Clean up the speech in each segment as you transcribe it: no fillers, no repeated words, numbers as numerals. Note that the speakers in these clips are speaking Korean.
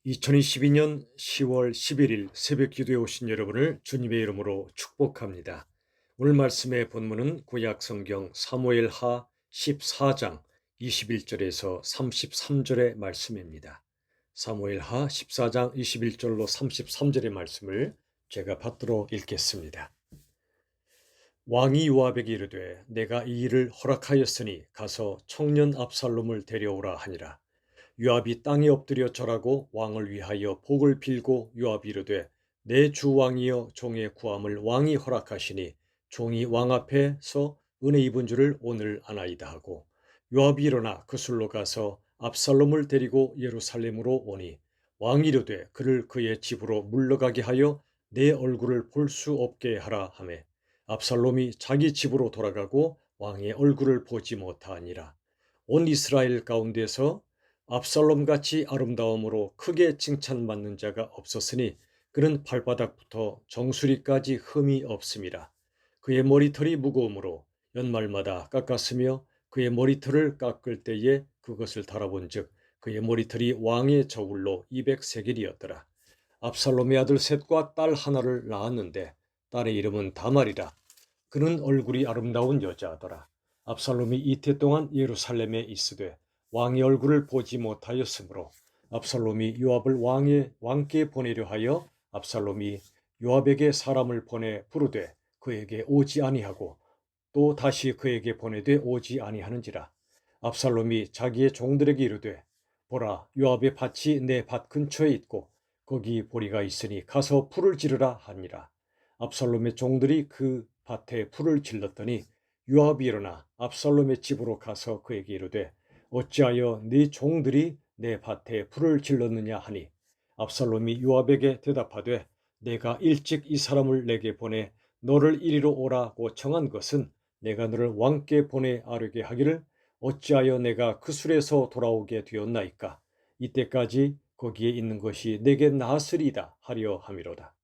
2022년 10월 11일 새벽 기도에 오신 여러분을 주님의 이름으로 축복합니다. 오늘 말씀의 본문은 구약 성경 사무엘하 14장 21절에서 33절의 말씀입니다. 사무엘하 14장 21절로 33절의 말씀을 제가 받들어 읽겠습니다. 왕이 요압에게 이르되 내가 이 일을 허락하였으니 가서 청년 압살롬을 데려오라 하니라. 요압이 땅에 엎드려 절하고 왕을 위하여 복을 빌고 요압이 이르되 내 주 왕이여 종의 구함을 왕이 허락하시니 종이 왕 앞에서 은혜 입은 줄을 오늘 아나이다 하고 요압이 일어나 그술로 가서 압살롬을 데리고 예루살렘으로 오니 왕이 이르되 그를 그의 집으로 물러가게 하여 내 얼굴을 볼 수 없게 하라 하매 압살롬이 자기 집으로 돌아가고 왕의 얼굴을 보지 못하니라. 온 이스라엘 가운데서 압살롬같이 아름다움으로 크게 칭찬받는 자가 없었으니 그는 발바닥부터 정수리까지 흠이 없음이라. 그의 머리털이 무거우므로 연말마다 깎았으며 그의 머리털을 깎을 때에 그것을 달아본즉 그의 머리털이 왕의 저울로 200세겔이었더라. 압살롬의 아들 셋과 딸 하나를 낳았는데 딸의 이름은 다말이라. 그는 얼굴이 아름다운 여자더라. 압살롬이 이태 동안 예루살렘에 있으되 왕의 얼굴을 보지 못하였으므로 압살롬이 요압을 왕께 보내려 하여 압살롬이 요압에게 사람을 보내 부르되 그에게 오지 아니하고 또 다시 그에게 보내되 오지 아니하는지라. 압살롬이 자기의 종들에게 이르되 보라, 요압의 밭이 내 밭 근처에 있고 거기 보리가 있으니 가서 풀을 지르라 하니라. 압살롬의 종들이 그 밭에 풀을 질렀더니 요압이 일어나 압살롬의 집으로 가서 그에게 이르되 어찌하여 네 종들이 내 밭에 풀을 질렀느냐 하니 압살롬이 요압에게 대답하되 내가 일찍 이 사람을 내게 보내 너를 이리로 오라고 청한 것은 내가 너를 왕께 보내 아뢰게 하기를 어찌하여 내가 그 술에서 돌아오게 되었나이까. 이때까지 거기에 있는 것이 내게 나으리이다 하려 함이로다.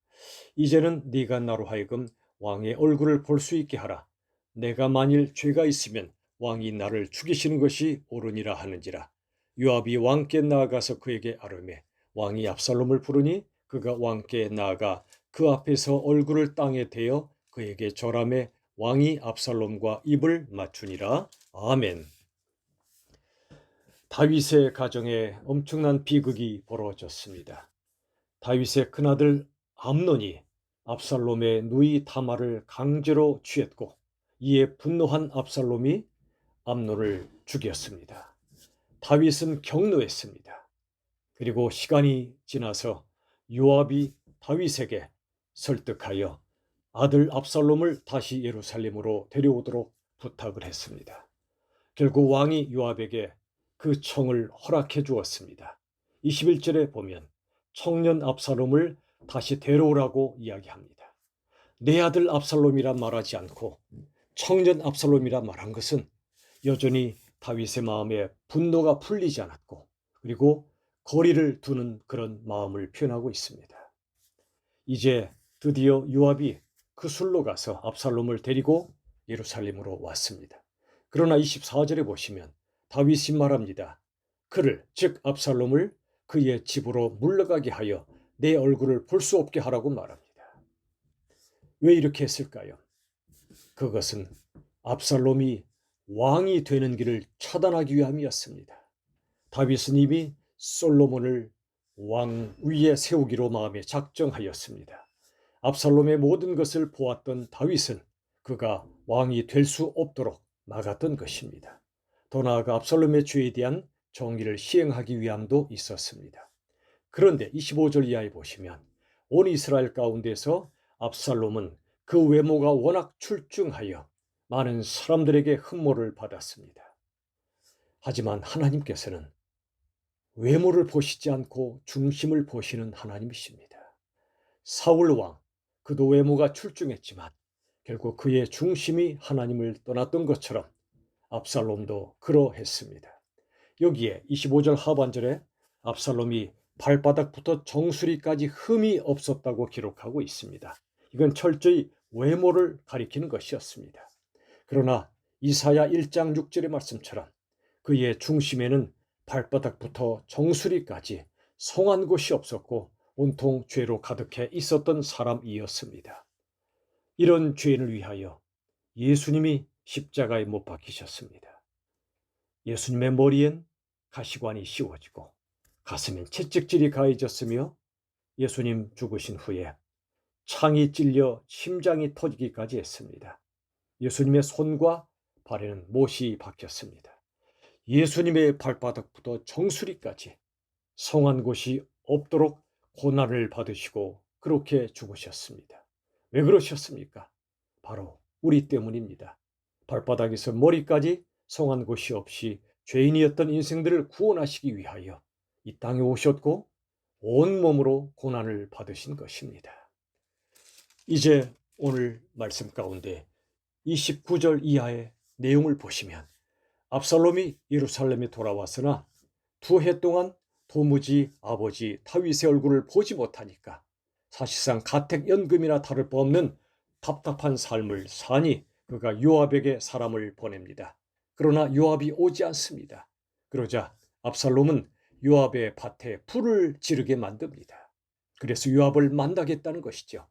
이제는 네가 나로 하여금 왕의 얼굴을 볼 수 있게 하라. 내가 만일 죄가 있으면 왕이 나를 죽이시는 것이 옳으니라 하는지라. 요압이 왕께 나아가서 그에게 아뢰매 왕이 압살롬을 부르니 그가 왕께 나아가 그 앞에서 얼굴을 땅에 대어 그에게 절하매 왕이 압살롬과 입을 맞추니라. 아멘. 다윗의 가정에 엄청난 비극이 벌어졌습니다. 다윗의 큰아들 암논이 압살롬의 누이 다말을 강제로 취했고 이에 분노한 압살롬이 암논을 죽였습니다. 다윗은 격노했습니다. 그리고 시간이 지나서 요압이 다윗에게 설득하여 아들 압살롬을 다시 예루살렘으로 데려오도록 부탁을 했습니다. 결국 왕이 요압에게 그 청을 허락해 주었습니다. 21절에 보면 청년 압살롬을 다시 데려오라고 이야기합니다. 내 아들 압살롬이라 말하지 않고 청년 압살롬이라 말한 것은 여전히 다윗의 마음에 분노가 풀리지 않았고 그리고 거리를 두는 그런 마음을 표현하고 있습니다. 이제 드디어 요압이 그 술로 가서 압살롬을 데리고 예루살렘으로 왔습니다. 그러나 24절에 보시면 다윗이 말합니다. 그를 즉 압살롬을 그의 집으로 물러가게 하여 내 얼굴을 볼 수 없게 하라고 말합니다. 왜 이렇게 했을까요? 그것은 압살롬이 왕이 되는 길을 차단하기 위함이었습니다. 다윗은 이미 솔로몬을 왕 위에 세우기로 마음에 작정하였습니다. 압살롬의 모든 것을 보았던 다윗은 그가 왕이 될 수 없도록 막았던 것입니다. 더 나아가 압살롬의 죄에 대한 정의를 시행하기 위함도 있었습니다. 그런데 25절 이하에 보시면 온 이스라엘 가운데서 압살롬은 그 외모가 워낙 출중하여 많은 사람들에게 흠모를 받았습니다. 하지만 하나님께서는 외모를 보시지 않고 중심을 보시는 하나님이십니다. 사울 왕, 그도 외모가 출중했지만 결국 그의 중심이 하나님을 떠났던 것처럼 압살롬도 그러했습니다. 여기에 25절 하반절에 압살롬이 발바닥부터 정수리까지 흠이 없었다고 기록하고 있습니다. 이건 철저히 외모를 가리키는 것이었습니다. 그러나 이사야 1장 6절의 말씀처럼 그의 중심에는 발바닥부터 정수리까지 성한 곳이 없었고 온통 죄로 가득해 있었던 사람이었습니다. 이런 죄인을 위하여 예수님이 십자가에 못 박히셨습니다. 예수님의 머리엔 가시관이 씌워지고 가슴엔 채찍질이 가해졌으며 예수님 죽으신 후에 창이 찔려 심장이 터지기까지 했습니다. 예수님의 손과 발에는 못이 박혔습니다. 예수님의 발바닥부터 정수리까지 성한 곳이 없도록 고난을 받으시고 그렇게 죽으셨습니다. 왜 그러셨습니까? 바로 우리 때문입니다. 발바닥에서 머리까지 성한 곳이 없이 죄인이었던 인생들을 구원하시기 위하여 이 땅에 오셨고 온몸으로 고난을 받으신 것입니다. 이제 오늘 말씀 가운데 29절 이하의 내용을 보시면 압살롬이 예루살렘에 돌아왔으나 2해 동안 도무지 아버지 다윗의 얼굴을 보지 못하니까 사실상 가택연금이나 다를 바 없는 답답한 삶을 사니 그가 요압에게 사람을 보냅니다. 그러나 요압이 오지 않습니다. 그러자 압살롬은 요압의 밭에 불을 지르게 만듭니다. 그래서 요압을 만나겠다는 것이죠.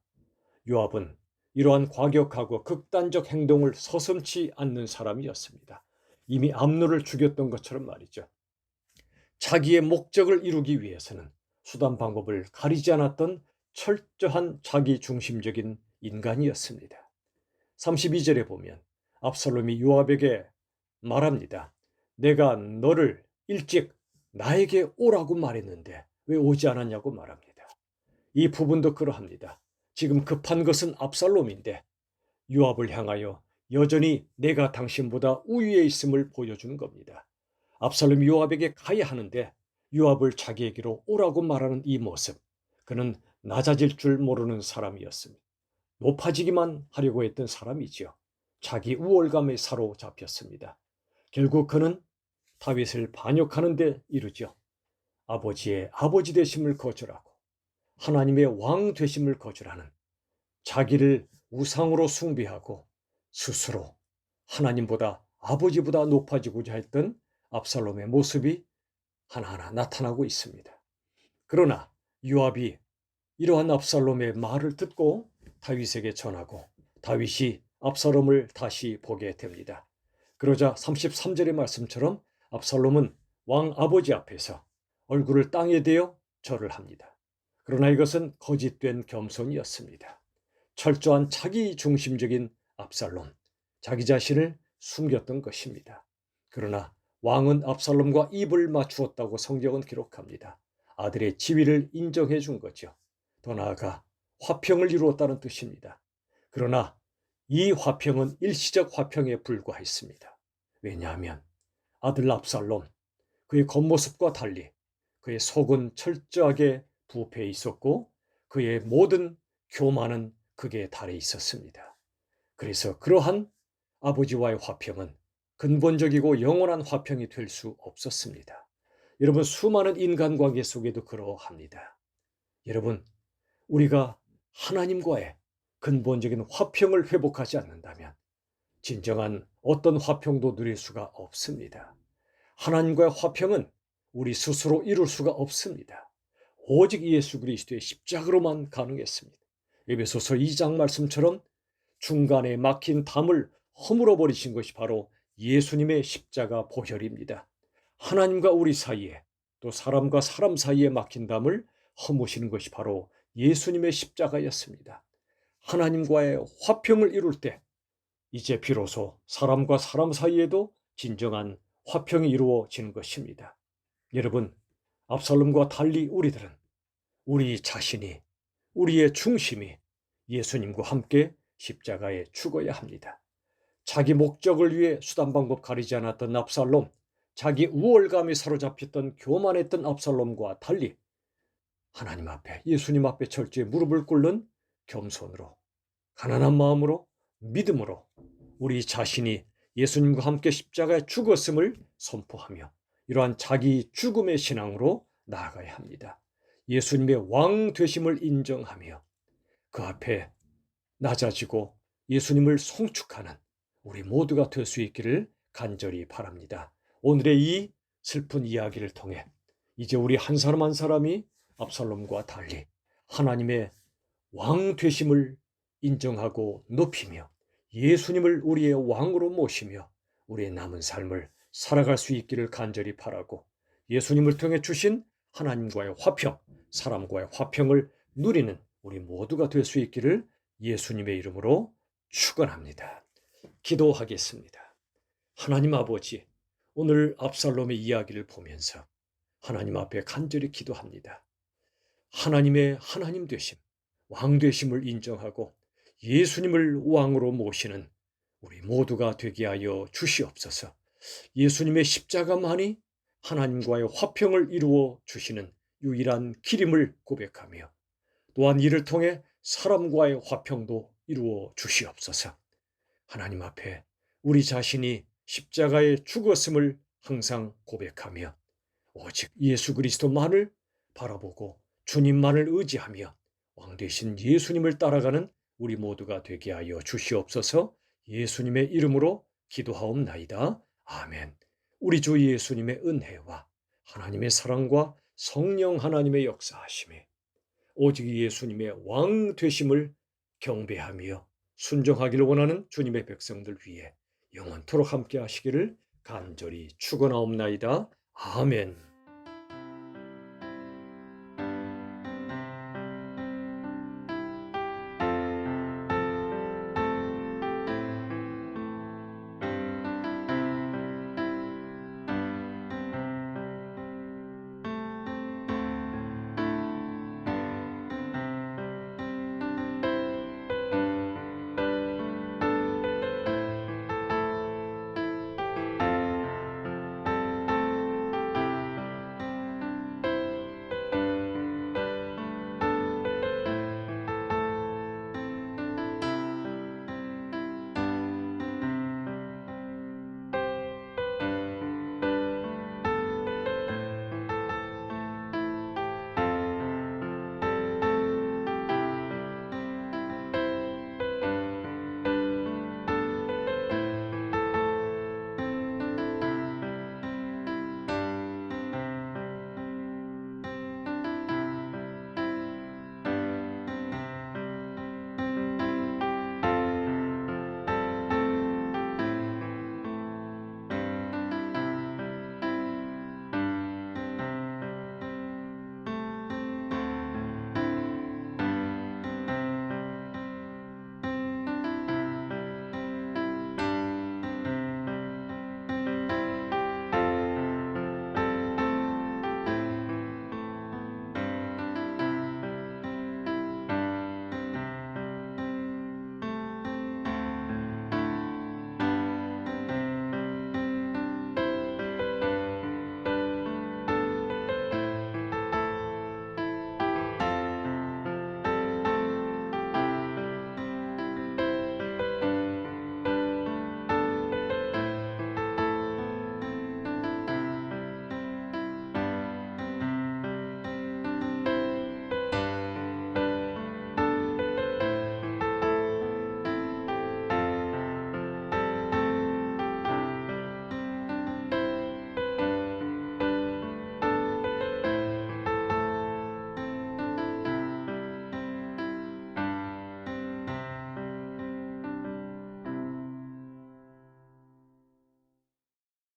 요압은 이러한 과격하고 극단적 행동을 서슴지 않는 사람이었습니다. 이미 암노를 죽였던 것처럼 말이죠. 자기의 목적을 이루기 위해서는 수단 방법을 가리지 않았던 철저한 자기 중심적인 인간이었습니다. 32절에 보면 압살롬이 요압에게 말합니다. 내가 너를 일찍 나에게 오라고 말했는데 왜 오지 않았냐고 말합니다. 이 부분도 그러합니다. 지금 급한 것은 압살롬인데 요압을 향하여 여전히 내가 당신보다 우위에 있음을 보여주는 겁니다. 압살롬이 요압에게 가야 하는데 요압을 자기에게로 오라고 말하는 이 모습, 그는 낮아질 줄 모르는 사람이었습니다. 높아지기만 하려고 했던 사람이지요. 자기 우월감에 사로잡혔습니다. 결국 그는 다윗을 반역하는 데 이르죠. 아버지의 아버지 되심을 거절하고 하나님의 왕 되심을 거절하는, 자기를 우상으로 숭배하고 스스로 하나님보다 아버지보다 높아지고자 했던 압살롬의 모습이 하나하나 나타나고 있습니다. 그러나 요압이 이러한 압살롬의 말을 듣고 다윗에게 전하고 다윗이 압살롬을 다시 보게 됩니다. 그러자 33절의 말씀처럼 압살롬은 왕 아버지 앞에서 얼굴을 땅에 대어 절을 합니다. 그러나 이것은 거짓된 겸손이었습니다. 철저한 자기 중심적인 압살롬, 자기 자신을 숨겼던 것입니다. 그러나 왕은 압살롬과 입을 맞추었다고 성경은 기록합니다. 아들의 지위를 인정해 준 거죠. 더 나아가 화평을 이루었다는 뜻입니다. 그러나 이 화평은 일시적 화평에 불과했습니다. 왜냐하면 아들 압살롬, 그의 겉모습과 달리 그의 속은 철저하게 부패해 있었고 그의 모든 교만은 극에 달해 있었습니다. 그래서 그러한 아버지와의 화평은 근본적이고 영원한 화평이 될 수 없었습니다. 여러분, 수많은 인간관계 속에도 그러합니다. 여러분, 우리가 하나님과의 근본적인 화평을 회복하지 않는다면 진정한 어떤 화평도 누릴 수가 없습니다. 하나님과의 화평은 우리 스스로 이룰 수가 없습니다. 오직 예수 그리스도의 십자가로만 가능했습니다. 에베소서 2장 말씀처럼 중간에 막힌 담을 허물어 버리신 것이 바로 예수님의 십자가 보혈입니다. 하나님과 우리 사이에, 또 사람과 사람 사이에 막힌 담을 허무시는 것이 바로 예수님의 십자가였습니다. 하나님과의 화평을 이룰 때 이제 비로소 사람과 사람 사이에도 진정한 화평이 이루어지는 것입니다. 여러분, 압살롬과 달리 우리들은 우리 자신이, 우리의 중심이 예수님과 함께 십자가에 죽어야 합니다. 자기 목적을 위해 수단 방법 가리지 않았던 압살롬, 자기 우월감에 사로잡혔던 교만했던 압살롬과 달리 하나님 앞에, 예수님 앞에 철저히 무릎을 꿇는 겸손으로, 가난한 마음으로, 믿음으로 우리 자신이 예수님과 함께 십자가에 죽었음을 선포하며 이러한 자기 죽음의 신앙으로 나아가야 합니다. 예수님의 왕 되심을 인정하며 그 앞에 낮아지고 예수님을 송축하는 우리 모두가 될 수 있기를 간절히 바랍니다. 오늘의 이 슬픈 이야기를 통해 이제 우리 한 사람 한 사람이 압살롬과 달리 하나님의 왕 되심을 인정하고 높이며 예수님을 우리의 왕으로 모시며 우리의 남은 삶을 살아갈 수 있기를 간절히 바라고, 예수님을 통해 주신 하나님과의 화평, 사람과의 화평을 누리는 우리 모두가 될 수 있기를 예수님의 이름으로 축원합니다. 기도하겠습니다. 하나님 아버지, 오늘 압살롬의 이야기를 보면서 하나님 앞에 간절히 기도합니다. 하나님의 하나님 되심, 왕 되심을 인정하고 예수님을 왕으로 모시는 우리 모두가 되게 하여 주시옵소서. 예수님의 십자가만이 하나님과의 화평을 이루어 주시는 유일한 길임을 고백하며 또한 이를 통해 사람과의 화평도 이루어 주시옵소서. 하나님 앞에 우리 자신이 십자가에 죽었음을 항상 고백하며 오직 예수 그리스도만을 바라보고 주님만을 의지하며 왕 되신 예수님을 따라가는 우리 모두가 되게 하여 주시옵소서. 예수님의 이름으로 기도하옵나이다. 아멘. 우리 주 예수님의 은혜와 하나님의 사랑과 성령 하나님의 역사하심이 오직 예수님의 왕 되심을 경배하며 순종하기를 원하는 주님의 백성들 위해 영원토록 함께 하시기를 간절히 축원하옵나이다. 아멘.